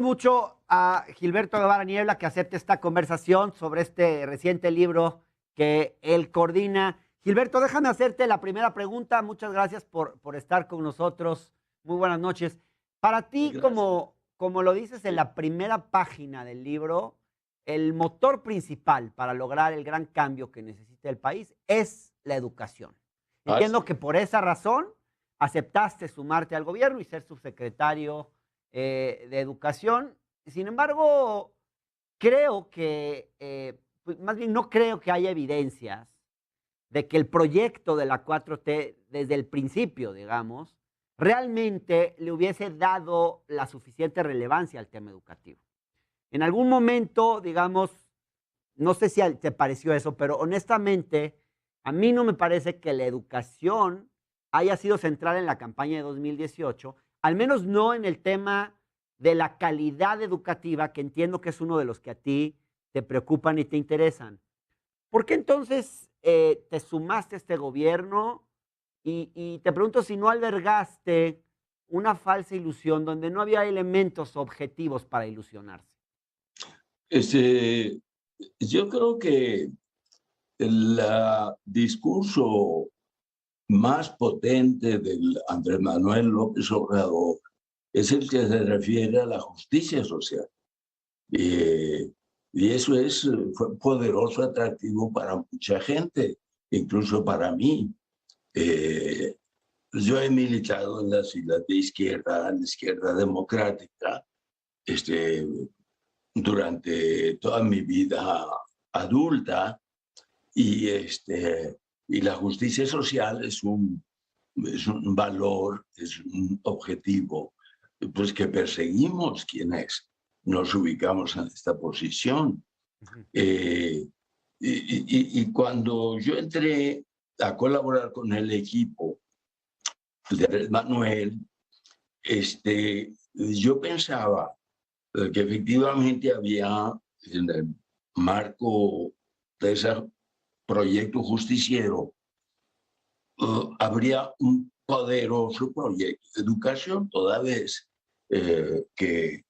Mucho a Gilberto Guevara Niebla que acepte esta conversación sobre este reciente libro que él coordina. Gilberto, déjame hacerte la primera pregunta. Muchas gracias por estar con nosotros. Muy buenas noches. Para ti, Gracias. como lo dices en Sí. la primera página del libro, el motor principal para lograr el gran cambio que necesita el país es la educación. Entiendo Así que es. por esa razón aceptaste sumarte al gobierno y ser subsecretario de educación. Sin embargo, creo que, pues más bien no creo que haya evidencias de que el proyecto de la 4T desde el principio, digamos, realmente le hubiese dado la suficiente relevancia al tema educativo. En algún momento, digamos, no sé si te pareció eso, pero honestamente, a mí no me parece que la educación haya sido central en la campaña de 2018, al menos no en el tema de la calidad educativa, que entiendo que es uno de los que a ti te preocupan y te interesan. ¿Por qué entonces te sumaste a este gobierno? Y te pregunto si no albergaste una falsa ilusión donde no había elementos objetivos para ilusionarse. Este, yo creo que el discurso más potente del Andrés Manuel López Obrador es el que se refiere a la justicia social. Eh, y eso fue poderoso, atractivo para mucha gente, incluso para mí. Eh, yo he militado en las filas de izquierda, en la izquierda democrática, este, durante toda mi vida adulta y la justicia social es un valor, es un objetivo pues que perseguimos quienes nos ubicamos en esta posición. Ujú. Eh, y cuando yo entré a colaborar con el equipo de Andrés Manuel, yo pensaba que efectivamente había en el marco de ese proyecto justiciero, habría un poderoso proyecto de educación, toda vez que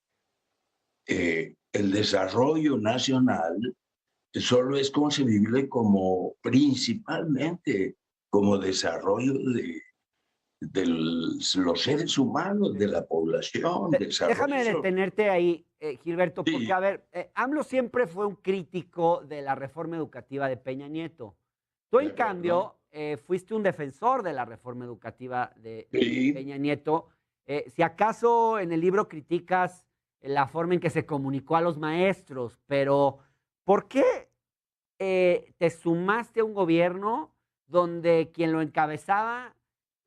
el desarrollo nacional solo es concebible como principalmente como desarrollo de los seres humanos, de Sí. la población, desarrollo. Déjame detenerte ahí, Gilberto, porque Sí, a ver, AMLO siempre fue un crítico de la reforma educativa de Peña Nieto. Tú, de en acuerdo. cambio, fuiste un defensor de la reforma educativa de Sí, Peña Nieto. Si acaso en el libro criticas la forma en que se comunicó a los maestros, pero ¿por qué te sumaste a un gobierno donde quien lo encabezaba,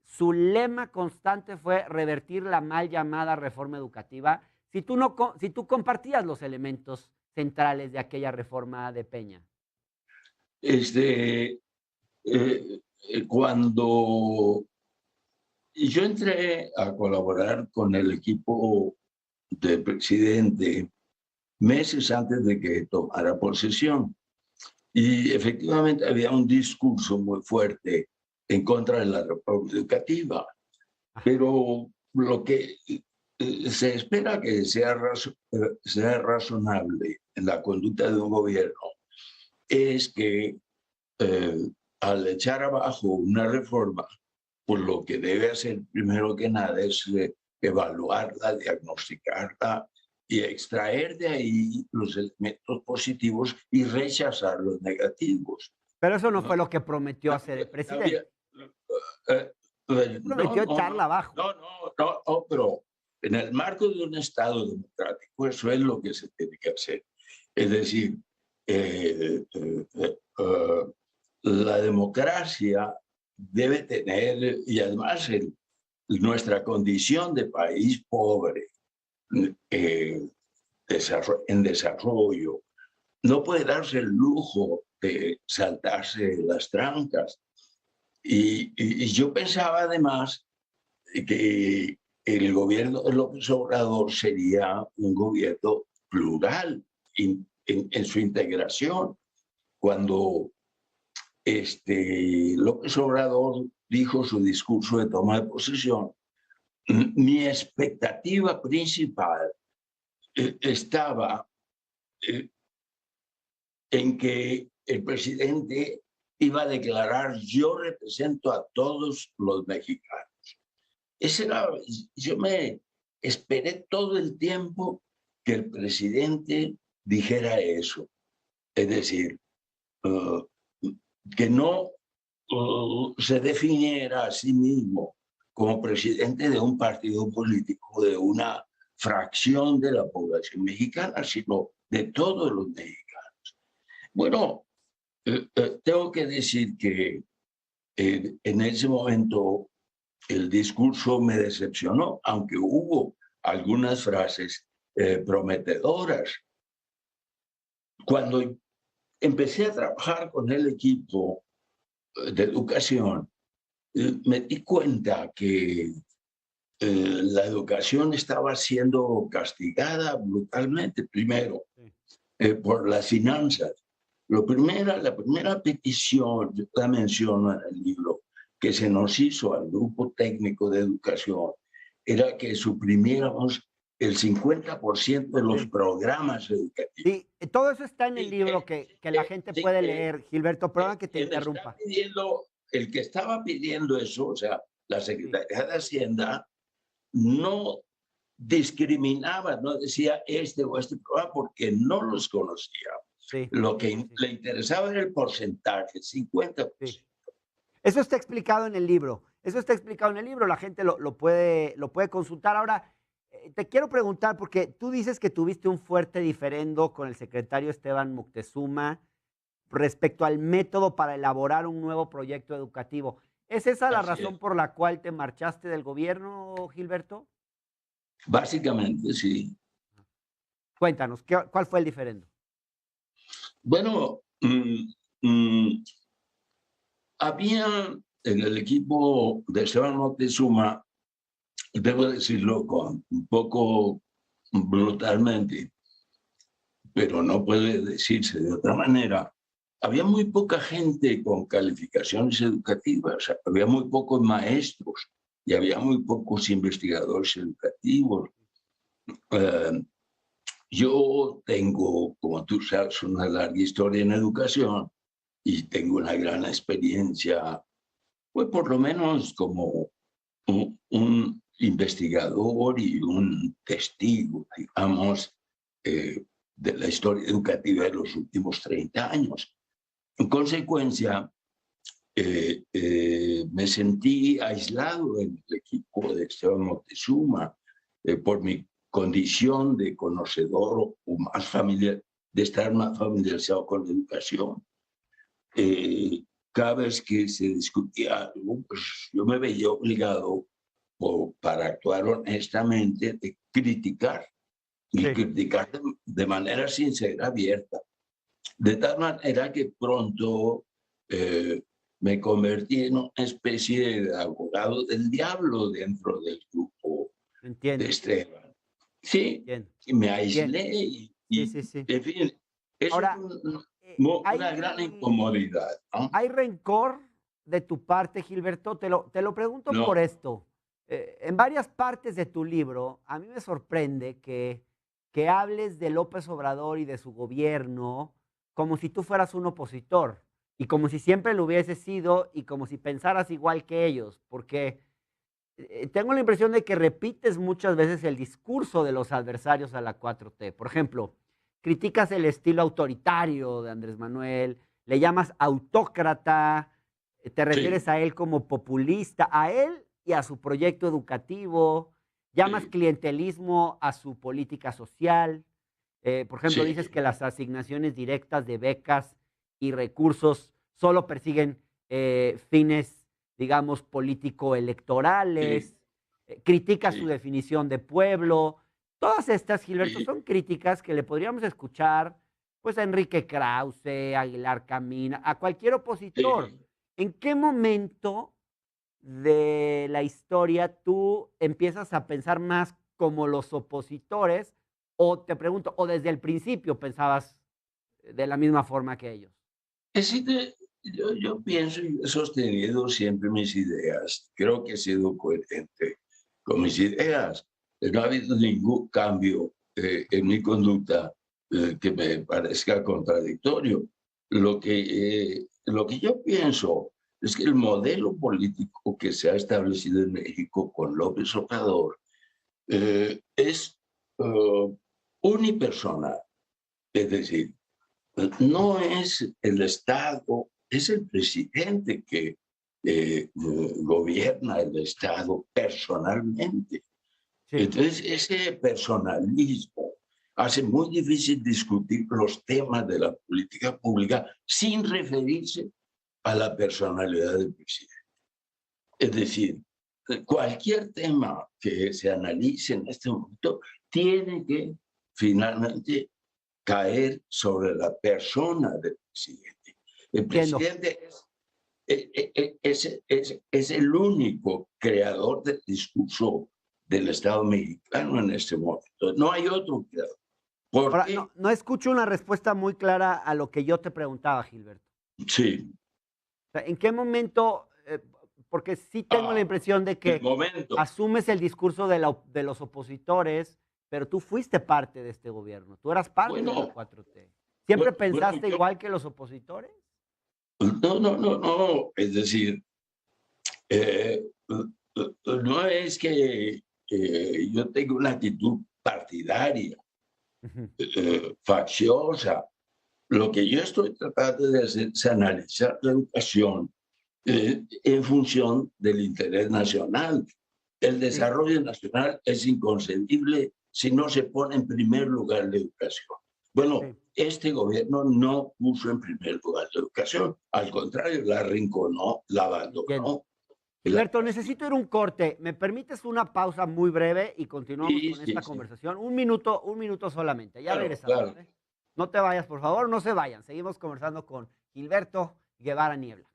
su lema constante fue revertir la mal llamada reforma educativa, si tú, no, si tú compartías los elementos centrales de aquella reforma de Peña? cuando yo entré a colaborar con el equipo del presidente meses antes de que tomara posesión. Y efectivamente había un discurso muy fuerte en contra de la reforma educativa, Ajá. pero lo que se espera que sea razonable en la conducta de un gobierno es que al echar abajo una reforma, pues lo que debe hacer primero que nada es evaluarla, diagnosticarla y extraer de ahí los elementos positivos y rechazar los negativos. Pero eso no ¿No? fue lo que prometió hacer el Había, presidente. eh, Él no, prometió no, echarla no, abajo. no, no, no, no, pero en el marco de un Estado democrático, eso es lo que se tiene que hacer. Es decir, eh, eh, eh, eh, la democracia debe tener, y además nuestra condición de país pobre, eh, en desarrollo, no puede darse el lujo de saltarse las trancas. Y yo pensaba además que el gobierno de López Obrador sería un gobierno plural en su integración. Cuando López Obrador dijo su discurso de toma de posesión, mi expectativa principal estaba eh, en que el presidente iba a declarar: yo represento a todos los mexicanos. Ese era, yo me esperé todo el tiempo que el presidente dijera eso. Es decir, que no se definiera a sí mismo como presidente de un partido político, de una fracción de la población mexicana, sino de todos los mexicanos. Bueno, tengo que decir que en ese momento el discurso me decepcionó, aunque hubo algunas frases prometedoras. Cuando empecé a trabajar con el equipo de educación, me di cuenta que la educación estaba siendo castigada brutalmente, primero, por las finanzas. La primera petición, yo la menciono en el libro, que se nos hizo al grupo técnico de educación, era que suprimiéramos el 50% de los programas educativos. Sí, todo eso está en el libro que la gente Sí, puede leer. Gilberto, perdona que te interrumpa. El que estaba pidiendo eso, o sea, la Sí, Secretaría de Hacienda, no discriminaba, no decía este o este programa porque no los conocía. sí, Lo que sí, le interesaba era el porcentaje, 50%. sí. Eso está explicado en el libro. Eso está explicado en el libro. La gente lo puede consultar. Ahora, te quiero preguntar, porque tú dices que tuviste un fuerte diferendo con el secretario Esteban Moctezuma respecto al método para elaborar un nuevo proyecto educativo. ¿Es esa la Así razón es. por la cual te marchaste del gobierno, Gilberto? Básicamente, sí. Cuéntanos, ¿cuál fue el diferendo? Bueno, había en el equipo de Esteban Moctezuma, debo decirlo con un poco brutalmente, pero no puede decirse de otra manera. Había muy poca gente con calificaciones educativas, había muy pocos maestros y había muy pocos investigadores educativos. Yo tengo, como tú sabes, una larga historia en educación y tengo una gran experiencia, pues por lo menos como un investigador y un testigo, digamos, de la historia educativa de los últimos 30 años. En consecuencia, me sentí aislado en el equipo de Esteban Moctezuma por mi condición de conocedor o más familiar, de estar más familiarizado con la educación. Cada vez que se discutía algo, pues yo me veía obligado, para actuar honestamente, de criticar y Sí. criticar de manera sincera, abierta. De tal manera que pronto me convertí en una especie de abogado del diablo dentro del grupo de Entiendo, Esteban. Sí, entiendo. y me Bien, aislé sí, sí, sí. en fin, eso es Ahora, una gran ¿hay, incomodidad, ¿no? hay rencor de tu parte, Gilberto? Te lo pregunto por No, esto. En varias partes de tu libro, a mí me sorprende que hables de López Obrador y de su gobierno como si tú fueras un opositor y como si siempre lo hubieses sido y como si pensaras igual que ellos, porque tengo la impresión de que repites muchas veces el discurso de los adversarios a la 4T. Por ejemplo, criticas el estilo autoritario de Andrés Manuel, le llamas autócrata, te refieres sí, a él como populista, a él y a su proyecto educativo, llamas sí, clientelismo a su política social. Por ejemplo, dices sí, que las asignaciones directas de becas y recursos solo persiguen fines, digamos, sí, político-electorales, critica su sí, definición de pueblo. Todas estas, Gilberto, sí, son críticas que le podríamos escuchar pues a Enrique Krause, a Aguilar Camina, a cualquier opositor. sí. ¿En qué momento de la historia tú empiezas a pensar más como los opositores? O te pregunto, o desde el principio pensabas de la misma forma que ellos. Es decir, yo pienso y he sostenido siempre mis ideas. Creo que he sido coherente con mis ideas. No ha habido ningún cambio en mi conducta que me parezca contradictorio. Lo que yo pienso es que el modelo político que se ha establecido en México con López Obrador es unipersonal. Es decir, no es el Estado, es el presidente que gobierna el Estado personalmente. Sí. Entonces, ese personalismo hace muy difícil discutir los temas de la política pública sin referirse a la personalidad del presidente. Es decir, cualquier tema que se analice en este momento tiene que finalmente caer sobre la persona del presidente. El presidente es el único creador del discurso del Estado mexicano en este momento. No hay otro creador. Ahora, no escucho una respuesta muy clara a lo que yo te preguntaba, Gilberto. Sí. O sea, ¿en qué momento? Porque sí tengo la impresión de que asumes el discurso de los opositores, pero tú fuiste parte de este gobierno, tú eras parte de la 4T. ¿Siempre pensaste igual que los opositores? No. Es decir, no es que yo tenga una actitud partidaria, facciosa. Lo que yo estoy tratando de hacer es analizar la educación en función del interés nacional. El desarrollo nacional es inconcebible si no se pone en primer lugar la educación. Bueno, este gobierno no puso en primer lugar la educación, al contrario, la arrinconó, la abandonó. Gilberto, necesito ir a un corte. ¿Me permites una pausa muy breve y continuamos con esta conversación? Un minuto solamente. Ya regresamos. Claro. No te vayas, por favor, no se vayan. Seguimos conversando con Gilberto Guevara Niebla.